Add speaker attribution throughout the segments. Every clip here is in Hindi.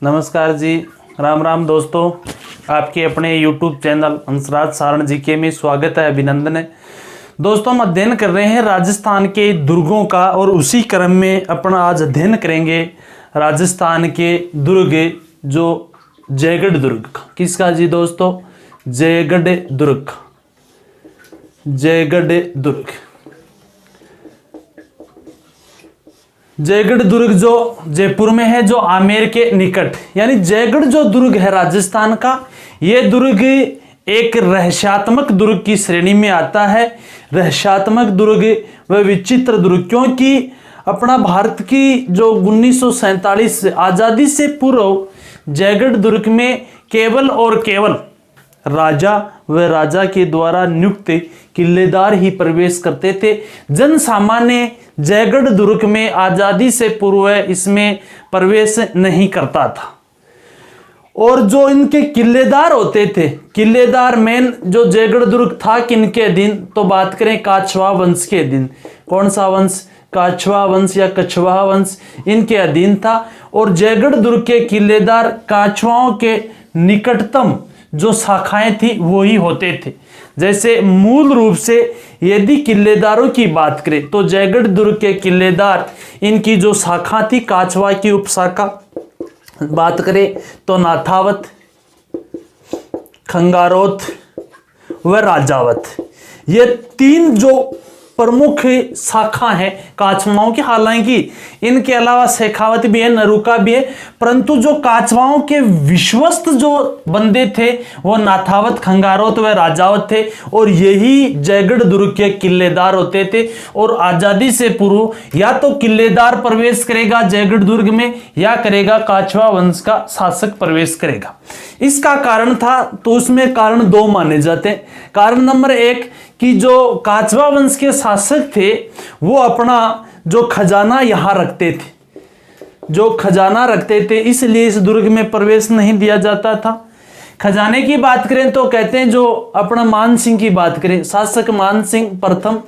Speaker 1: नमस्कार जी, राम राम दोस्तों। आपके अपने YouTube channel Hansraj Saran GK में स्वागत है, अभिनंदन है। दोस्तों, हम अध्ययन कर रहे हैं राजस्थान के दुर्गों का और उसी क्रम में अपना आज अध्ययन करेंगे राजस्थान के दुर्ग, जो जयगढ़ दुर्ग का। किसका जी दोस्तों? जयगढ़ दुर्ग। जयगढ़ दुर्ग, जयगढ़ दुर्ग जो जयपुर में है, जो आमेर के निकट, यानी जयगढ़ जो दुर्ग है राजस्थान का, ये दुर्ग एक रहस्यात्मक दुर्ग की श्रेणी में आता है। रहस्यात्मक दुर्ग व विचित्र दुर्ग, क्योंकि अपना भारत की जो 1947 आजादी से पूर्व जयगढ़ दुर्ग में केवल और केवल राजा व राजा के द्वारा नियुक्त किलेदार ही प्रवेश करते थे। जन सामान्य जयगढ़ दुर्ग में आजादी से पूर्व इसमें प्रवेश नहीं करता था। और जो इनके किलेदार होते थे, किलेदार मेन जो जयगढ़ दुर्ग था किनके अधीन, तो बात करें काछवा वंश के अधीन। कौन सा वंश? काछवा वंश या कछवाहा वंश, इनके अधीन था। और जयगढ़ दुर्ग के किलेदार काछवाओं के निकटतम जो शाखाएं थी वो ही होते थे। जैसे मूल रूप से यदि किलेदारों की बात करें तो जयगढ़ दुर्ग के किलेदार, इनकी जो शाखा थी काछवा की उपशाखा, बात करें तो नाथावत, खंगारोत व राजावत, ये तीन जो प्रमुख शाखा है काछवाओं की। हालांकि इनके अलावा शेखावत भी है, नरुका भी है, परंतु जो काछवाओं के विश्वस्त जो बंदे थे वो नाथावत, खंगारोत व राजावत थे। और यही जयगढ़ दुर्ग के किलेदार होते थे। और आजादी से पूर्व या तो किलेदार प्रवेश करेगा जयगढ़ दुर्ग में, या करेगा काछवा वंश का शासक प्रवेश करेगा। इसका कारण था, तो उसमें कारण दो माने जाते हैं। कारण नंबर एक कि जो काछवा वंश के शासक थे वो अपना जो खजाना यहां रखते थे, जो खजाना रखते थे, इसलिए इस दुर्ग में प्रवेश नहीं दिया जाता था। खजाने की बात करें तो कहते हैं, जो अपना मान सिंह की बात करें, शासक मान सिंह प्रथम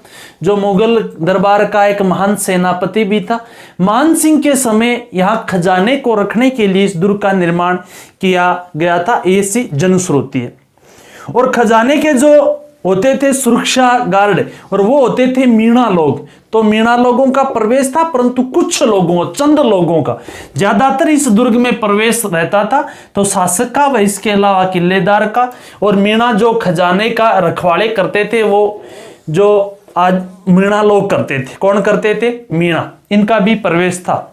Speaker 1: जो मुगल दरबार का एक महान सेनापति भी था, मान सिंह के समय यहां खजाने को रखने के लिए इस दुर्ग का निर्माण किया गया था। ऐसी जनश्रुति है। और खजाने के जो होते थे सुरक्षा गार्ड, और वो होते थे मीणा लोग। तो मीणा लोगों का प्रवेश था, परंतु कुछ लोगों, चंद लोगों का, ज्यादातर इस दुर्ग में प्रवेश रहता था। तो शासक का व इसके अलावा किलेदार का। और मीणा जो खजाने का रखवाले करते थे वो जो आज मीणा लोग करते थे। कौन करते थे? मीणा। इनका भी प्रवेश था।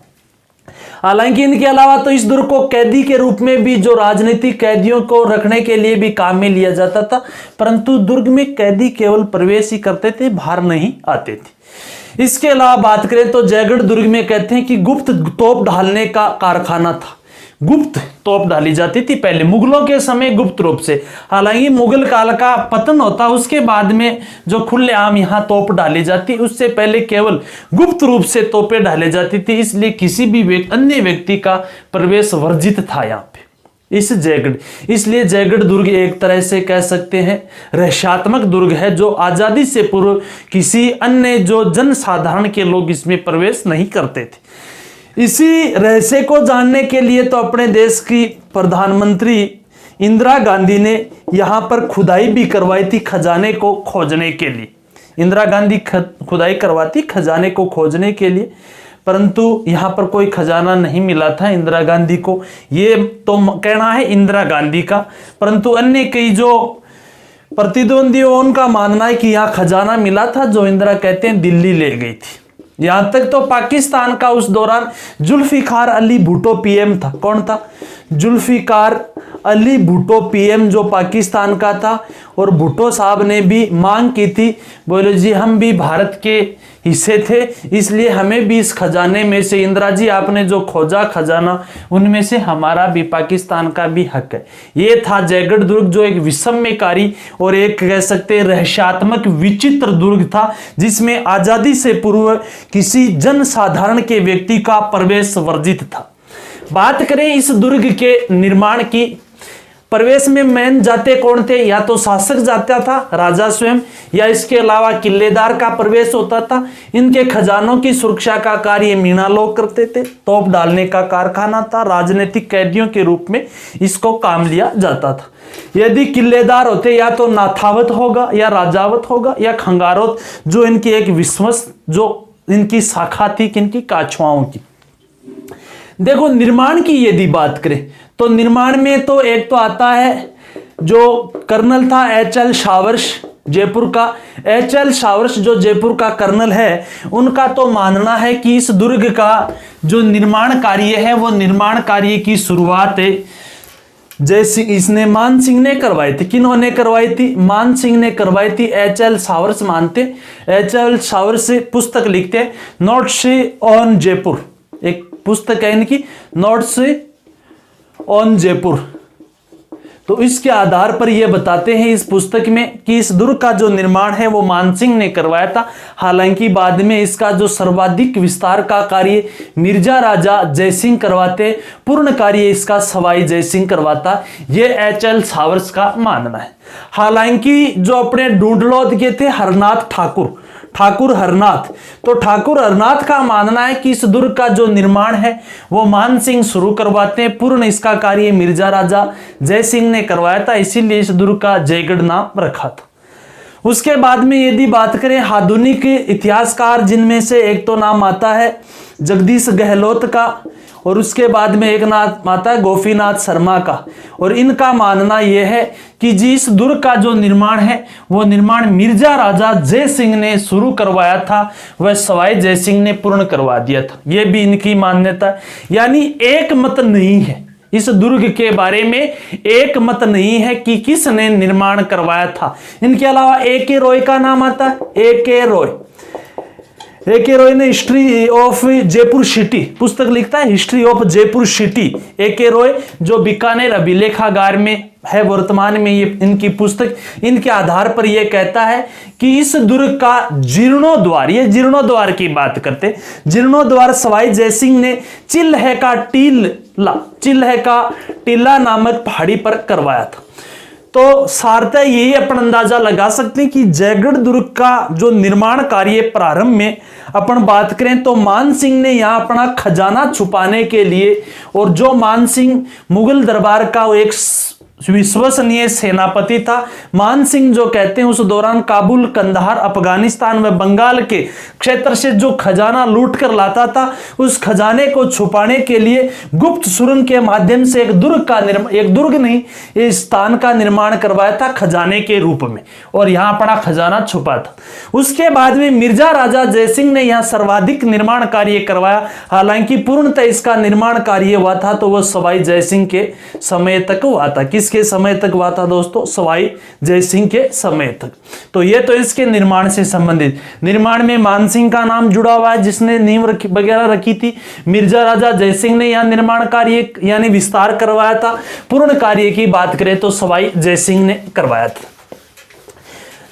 Speaker 1: हालांकि इनके अलावा तो इस दुर्ग को कैदी के रूप में भी, जो राजनीतिक कैदियों को रखने के लिए भी काम में लिया जाता था, परंतु दुर्ग में कैदी केवल प्रवेश ही करते थे, बाहर नहीं आते थे। इसके अलावा बात करें तो जयगढ़ दुर्ग में कहते हैं कि गुप्त तोप ढालने का कारखाना था। गुप्त तोप डाली जाती थी पहले मुगलों के समय गुप्त रूप से। हालांकि मुगल काल का पतन होता, उसके बाद में जो खुलेआम यहाँ तोप डाली जाती, उससे पहले केवल गुप्त रूप से तोपें डाली जाती थी। इसलिए किसी भी अन्य व्यक्ति का प्रवेश वर्जित था यहाँ पे इस जयगढ़। इसलिए जयगढ़ दुर्ग एक तरह से कह सकते हैं रहस्यात्मक दुर्ग है, जो आजादी से पूर्व किसी अन्य जो जनसाधारण के लोग इसमें प्रवेश नहीं करते थे। इसी रहस्य को जानने के लिए तो अपने देश की प्रधानमंत्री इंदिरा गांधी ने यहाँ पर खुदाई भी करवाई थी खजाने को खोजने के लिए। इंदिरा गांधी खुदाई करवाती खजाने को खोजने के लिए, परंतु यहाँ पर कोई खजाना नहीं मिला था इंदिरा गांधी को। ये तो कहना है इंदिरा गांधी का, परंतु अन्य कई जो प्रतिद्वंदी उनका मानना है कि यहाँ खजाना मिला था, जो इंदिरा कहते हैं दिल्ली ले गई थी। यहां तक तो पाकिस्तान का उस दौरान जुल्फिकार अली भुट्टो पीएम था। कौन था? जुल्फिकार अली भुट्टो पीएम जो पाकिस्तान का था। और भुट्टो साहब ने भी मांग की थी, बोले जी हम भी भारत के हिस्से थे, इसलिए हमें भी इस खजाने में से, इंदिरा जी आपने जो खोजा खजाना, उनमें से हमारा भी, पाकिस्तान का भी हक है। ये था जयगढ़ दुर्ग, जो एक विस्मयकारी और एक कह सकते रहस्यात्मक विचित्र दुर्ग था, जिसमें आजादी से पूर्व किसी जनसाधारण के व्यक्ति का प्रवेश वर्जित था। बात करें इस दुर्ग के निर्माण की, प्रवेश में मेन जाते कौन थे? या तो शासक जाता था, राजा स्वयं, या इसके अलावा किलेदार का प्रवेश होता था। इनके खजानों की सुरक्षा का कार्य मीणा लोग करते थे। तोप डालने का कारखाना था। राजनीतिक कैदियों के रूप में इसको काम लिया जाता था। यदि किलेदार होते या तो नाथावत होगा या राजावत होगा या खंगारोत, जो इनकी एक विश्वस्त जो इनकी शाखा थी किनकी? काछवाओं की। देखो निर्माण की यदि बात करें तो निर्माण में तो एक तो आता है जो कर्नल था H.L. शावर्स जयपुर का। H.L. शावर्स जो जयपुर का कर्नल है, उनका तो मानना है कि इस दुर्ग का जो निर्माण कार्य है वो निर्माण कार्य की शुरुआत है जैसे इसने मान सिंह ने करवाई थी। किन्होंने करवाई थी? मान सिंह ने करवाई थी। H.L. शावर्स मानते, H.L. शावर्स पुस्तक लिखते नोट्स ऑन जयपुर, एक पुस्तक है इनकी नोट्स ऑन जयपुर। तो इसके आधार पर यह बताते हैं इस पुस्तक में कि इस दुर्ग का जो निर्माण है वो मानसिंह ने करवाया था। हालांकि बाद में इसका जो सर्वाधिक विस्तार का कार्य मिर्जा राजा जयसिंह करवाते, पूर्ण कार्य इसका सवाई जयसिंह करवाता, यह H.L. शावर्स का मानना है। हालांकि जो अपने ढूंढलोद के थे हरनाथ ठाकुर हरनाथ, तो ठाकुर हरनाथ का मानना है कि इस दुर्ग का जो निर्माण है वो मान सिंह शुरू करवाते हैं। पूर्ण इसका कार्य मिर्जा राजा जयसिंह ने करवाया था, इसीलिए इस दुर्ग का जयगढ़ नाम रखा था। उसके बाद में यदि बात करें आधुनिक इतिहासकार, जिनमें से एक तो नाम आता है जगदीश गहलोत का, और उसके बाद में एक नाम आता है गोपीनाथ शर्मा का। और इनका मानना यह है कि जिस दुर्ग का जो निर्माण है वो निर्माण मिर्जा राजा जयसिंह ने शुरू करवाया था, वह सवाई जयसिंह ने पूर्ण करवा दिया था। यह भी इनकी मान्यता है। यानी एक मत नहीं है इस दुर्ग के बारे में, एक मत नहीं है कि किसने निर्माण करवाया था। इनके अलावा A.K. रॉय का नाम आता है। A.K. रॉय ने हिस्ट्री ऑफ जयपुर सिटी पुस्तक लिखता है, history of Jaipur city. A.K. Roy जो बीकानेर अभिलेखागार में है वर्तमान में, ये इनकी पुस्तक, इनके आधार पर यह कहता है कि इस दुर्ग का जीर्णोद्वार, ये जीर्णोद्वार की बात करते, जीर्णोद्वार सवाई जयसिंह ने चिल्हे का टीला नामक पहाड़ी पर करवाया था। तो सार्थक यही अपन अंदाजा लगा सकते हैं कि जयगढ़ दुर्ग का जो निर्माण कार्य प्रारंभ में अपन बात करें तो मान सिंह ने यहां अपना खजाना छुपाने के लिए, और जो मान सिंह मुगल दरबार का एक विश्वसनीय सेनापति था, मान सिंह जो कहते हैं उस दौरान काबुल, कंधार, अफगानिस्तान व बंगाल के क्षेत्र से जो खजाना लूट कर लाता था, उस खजाने को छुपाने के लिए गुप्त सुरंग के माध्यम से एक दुर्ग नहीं, इस स्थान का निर्माण करवाया था खजाने के रूप में, और यहां अपना खजाना छुपा था। उसके बाद में मिर्जा राजा जयसिंह ने यहां सर्वाधिक निर्माण कार्य करवाया। हालांकि पूर्णतः इसका निर्माण कार्य हुआ था तो वह सवाई जयसिंह के समय तक हुआ था। किसके समय तक हुआ था दोस्तों? सवाई जयसिंह के समय तक। तो ये तो इसके निर्माण से संबंधित। निर्माण में मानसिंह का नाम जुड़ा हुआ है जिसने नींव वगैरह रखी थी। मिर्जा राजा जयसिंह ने यहां निर्माण कार्य यानी विस्तार करवाया था। पूर्ण कार्य की बात करें तो सवाई जयसिंह ने करवाया था।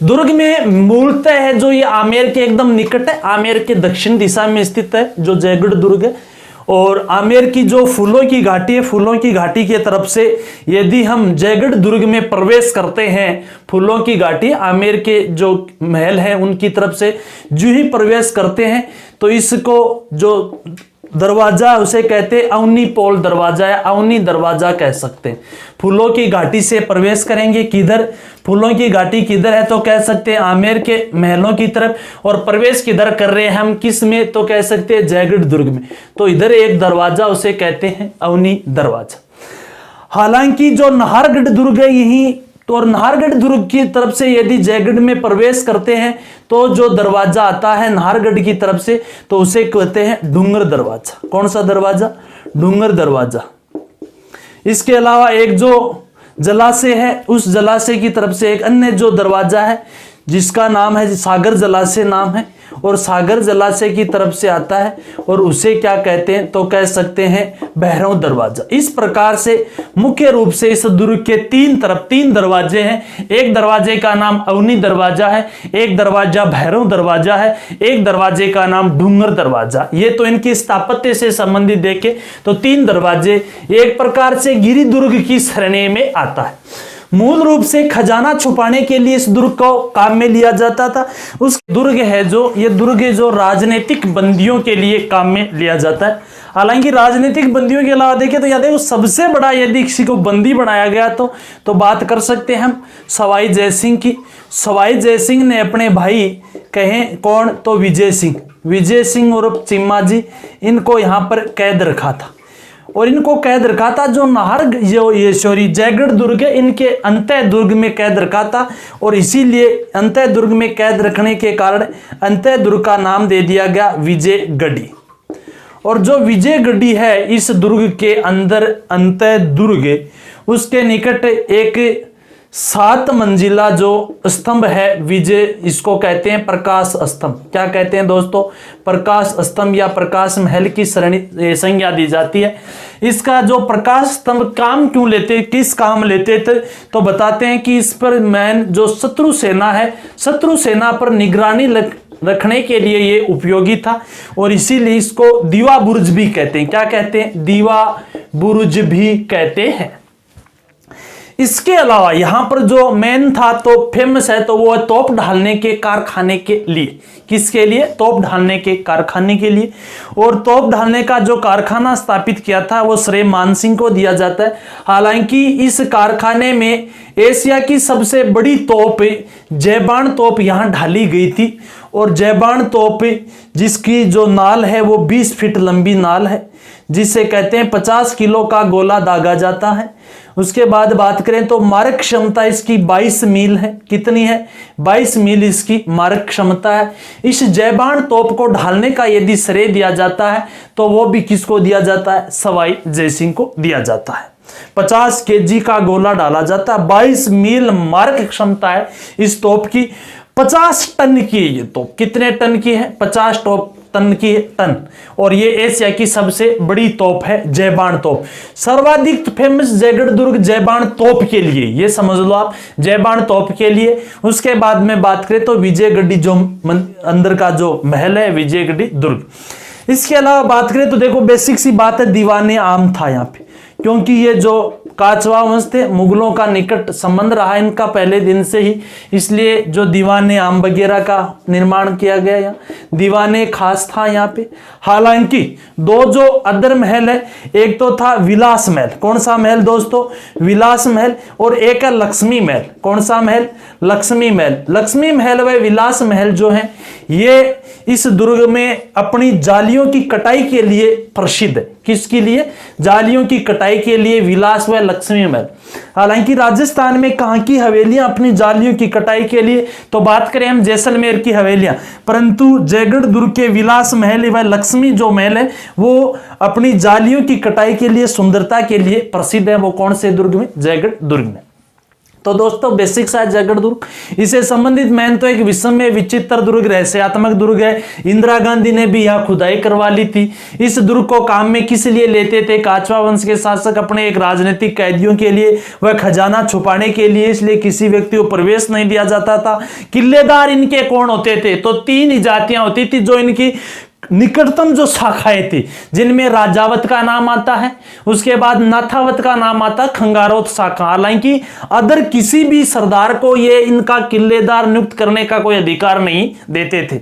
Speaker 1: दुर्ग में मूलतः है जो ये आमेर के एकदम निकट है, आमेर के दक्षिण दिशा में स्थित है जो जयगढ़ दुर्ग है। और आमेर की जो फूलों की घाटी है, फूलों की घाटी की तरफ से यदि हम जयगढ़ दुर्ग में प्रवेश करते हैं, फूलों की घाटी आमेर के जो महल है उनकी तरफ से जो ही प्रवेश करते हैं तो इसको जो दरवाजा उसे कहते हैं अवनी पोल दरवाजा या अवनी दरवाजा कह सकते हैं। फूलों की घाटी से प्रवेश करेंगे, किधर? फूलों की घाटी किधर है तो कह सकते हैं आमेर के महलों की तरफ, और प्रवेश किधर कर रहे हैं हम, किस में, तो कह सकते हैं जयगढ़ दुर्ग में। तो इधर एक दरवाजा उसे कहते हैं अवनी दरवाजा। हालांकि जो नाहरगढ़ दुर्ग है यही तो, और नाहरगढ़ दुर्ग की तरफ से यदि जयगढ़ में प्रवेश करते हैं तो जो दरवाजा आता है नाहरगढ़ की तरफ से तो उसे कहते हैं डूंगर दरवाजा। कौन सा दरवाजा? डूंगर दरवाजा। इसके अलावा एक जो जलाशय है उस जलाशय की तरफ से एक अन्य जो दरवाजा है जिसका नाम है सागर जलाशय नाम है, और सागर जलाशय की तरफ से आता है, और उसे क्या कहते हैं तो कह सकते हैं भैरव दरवाजा। इस प्रकार से मुख्य रूप से इस दुर्ग के तीन तरफ 3 दरवाजे हैं। एक दरवाजे का नाम अवनी दरवाजा है, एक दरवाजा भैरव दरवाजा है, एक दरवाजे का नाम डूंगर दरवाजा। ये तो इनकी स्थापत्य से संबंधित देखें तो 3 दरवाजे एक प्रकार से गिरि दुर्ग की श्रेणी में आता है। मूल रूप से खजाना छुपाने के लिए इस दुर्ग को काम में लिया जाता था। उस दुर्ग है जो ये दुर्ग है जो राजनीतिक बंदियों के लिए काम में लिया जाता है। हालांकि राजनीतिक बंदियों के अलावा देखें तो याद है सबसे बड़ा यदि किसी को बंदी बनाया गया तो बात कर सकते हैं हम सवाई जयसिंह की। सवाई जयसिंह ने अपने भाई कहें कौन तो विजय सिंह और चिम्मा जी, इनको यहाँ पर कैद रखा था, और इनको कैद रखा था जो नाहर जो ये सॉरी जयगढ़ दुर्ग है इनके अंतः दुर्ग में कैद रखा था, और इसीलिए अंतः दुर्ग में कैद रखने के कारण अंतः दुर्ग का नाम दे दिया गया विजयगढ़ी। और जो विजयगढ़ी है इस दुर्ग के अंदर अंतः दुर्ग उसके निकट एक 7 मंजिला जो स्तंभ है विजय, इसको कहते हैं प्रकाश स्तंभ। क्या कहते हैं दोस्तों? प्रकाश स्तंभ या प्रकाश महल की श्रेणी संज्ञा दी जाती है। इसका जो प्रकाश स्तंभ काम क्यों लेते, किस काम लेते थे तो बताते हैं कि इस पर मैन जो शत्रु सेना है, शत्रु सेना पर निगरानी रखने के लिए ये उपयोगी था, और इसीलिए इसको दीवा बुर्ज भी कहते हैं। क्या कहते हैं? दीवा बुर्ज भी कहते हैं। इसके अलावा यहां पर जो मेन था तो फेमस है तो वो तोप ढालने के कारखाने के लिए। किसके लिए? तोप ढालने के कारखाने के लिए। और तोप ढालने का जो कारखाना स्थापित किया था वो श्री मानसिंह को दिया जाता है। हालांकि इस कारखाने में एशिया की सबसे बड़ी तोप जयबान तोप यहां ढाली गई थी, और जयबान तोप जिसकी जो नाल है वो 20 फीट लंबी नाल है, जिसे कहते हैं 50 किलो का गोला दागा जाता है। उसके बाद बात करें तो मारक क्षमता इसकी 22 मील है। कितनी है? 22 मील इसकी मारक क्षमता है। इस जयबान तोप को ढालने का यदि श्रेय दिया जाता है तो वो भी किसको दिया जाता है? सवाई जयसिंह को दिया जाता है। 50 केजी का गोला डाला जाता है, 22 मील मारक क्षमता है इस तोप की। 50 टन की है ये तोप। कितने टन की है? 50 टन की टन। और ये एशिया की सबसे बड़ी तोप है जयबान तोप। सर्वाधिक फेमस जयगढ़ दुर्ग जयबान तोप के लिए, ये समझ लो आप, जयबान तोप के लिए। उसके बाद में बात करें तो विजयगढ़ी जो अंदर का जो महल है विजयगढ़ी दुर्ग। इसके अलावा बात करें तो देखो बेसिक सी बात है, दीवाने आम था यहाँ पे, क्योंकि ये जो काचवा वंश थे मुगलों का निकट संबंध रहा इनका पहले दिन से ही, इसलिए जो दीवाने आम वगैरह का निर्माण किया गया यहाँ, दीवाने खास था यहाँ पे। हालांकि 2 जो अदर महल है, एक तो था विलास महल। कौन सा महल दोस्तों? विलास महल। और एक है लक्ष्मी महल। कौन सा महल? लक्ष्मी महल। लक्ष्मी महल व विलास महल जो है ये इस दुर्ग में अपनी जालियों की कटाई के लिए प्रसिद्ध है। किसके लिए? जालियों की कटाई के लिए विलास व लक्ष्मी महल। हालांकि राजस्थान में कहां की हवेलियां अपनी जालियों की कटाई के लिए तो बात करें हम जैसलमेर की हवेलियां, परंतु जयगढ़ दुर्ग के विलास महल व लक्ष्मी जो महल है वो अपनी जालियों की कटाई के लिए, सुंदरता के लिए प्रसिद्ध है। वो कौन से दुर्ग में? जयगढ़ दुर्ग में। तो दोस्तों बेसिक सा जयगढ़ दुर्ग, इसे संबंधित मैन तो एक विषम विचित्र दुर्ग, रहस्यात्मक दुर्ग है। इंदिरा गांधी ने भी यहाँ खुदाई करवा ली थी। इस दुर्ग को काम में किस लिए लेते थे? काचवा वंश के शासक अपने एक राजनीतिक कैदियों के लिए, वह खजाना छुपाने के लिए, इसलिए किसी व्यक्ति को प्रवेश नहीं दिया जाता था। किलेदार इनके कौन होते थे? तो 3 ही जातियां होती थी जो इनकी निकटतम जो शाखाएं थी, जिनमें राजावत का नाम आता है, उसके बाद नाथावत का नाम आता, खंगारोत शाखा। हालांकि अदर किसी भी सरदार को ये इनका किलेदार नियुक्त करने का कोई अधिकार नहीं देते थे।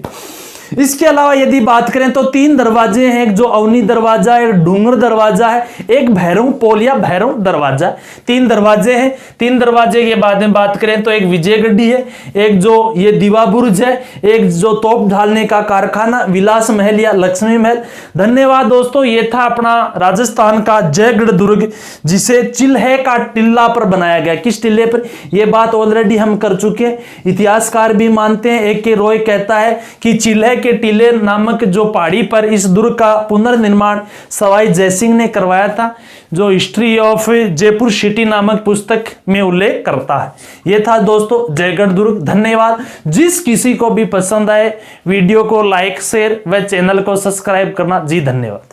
Speaker 1: इसके अलावा यदि बात करें तो 3 दरवाजे हैं, एक जो अवनी दरवाजा है, एक डूंगर दरवाजा है, एक भैरव पोल या भैरव दरवाजा। 3 दरवाजे हैं। 3 दरवाजे के बाद में बात करें तो एक विजयगढ़ी है, एक जो ये दीवा बुर्ज है, एक जो तोप ढालने का कारखाना विलास महल या लक्ष्मी महल। धन्यवाद दोस्तों, ये था अपना राजस्थान का जयगढ़ दुर्ग, जिसे चिल्हे का टिल्ला पर बनाया गया। किस टिल्ले पर? यह बात ऑलरेडी हम कर चुके हैं। इतिहासकार भी मानते हैं। AK रॉय कहता है कि चिल्हे के टीले नामक जो पहाड़ी पर इस दुर्ग का पुनर्निर्माण सवाई जयसिंह ने करवाया था, जो हिस्ट्री ऑफ जयपुर सिटी नामक पुस्तक में उल्लेख करता है। यह था दोस्तों जयगढ़ दुर्ग। धन्यवाद। जिस किसी को भी पसंद आए वीडियो को लाइक शेयर व चैनल को सब्सक्राइब करना। जी धन्यवाद।